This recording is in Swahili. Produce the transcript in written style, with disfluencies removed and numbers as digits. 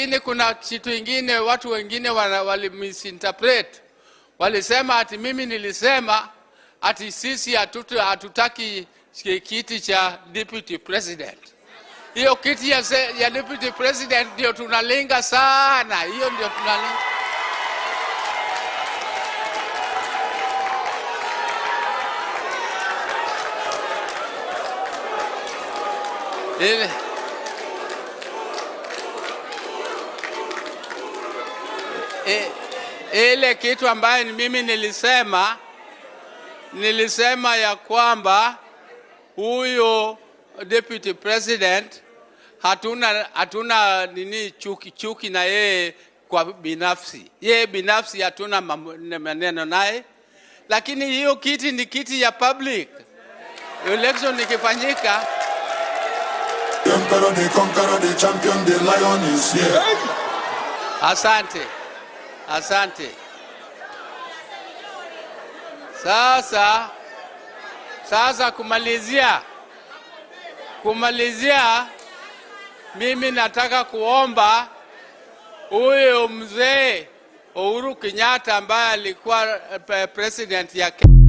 Lakini kuna kitu kingine watu wengine wali misinterpret. Walisema ati mimi nilisema ati sisi hatutaki kiti cha deputy president. Hiyo kiti ya deputy president ndio tunalenga sana. Hiyo ndio tunalenga. Ile kitu ambayo mimi nilisema ya kwamba huyo deputy president hatuna nini chuki na yeye kwa binafsi. Yeye binafsi hatuna maneno naye, lakini hiyo kiti ni kiti ya public. Election ikifanyika, Asante. Sasa kumalizia, mimi nataka kuomba huyo mzee Uhuru Kenyatta ambaye alikuwa president ya Kenya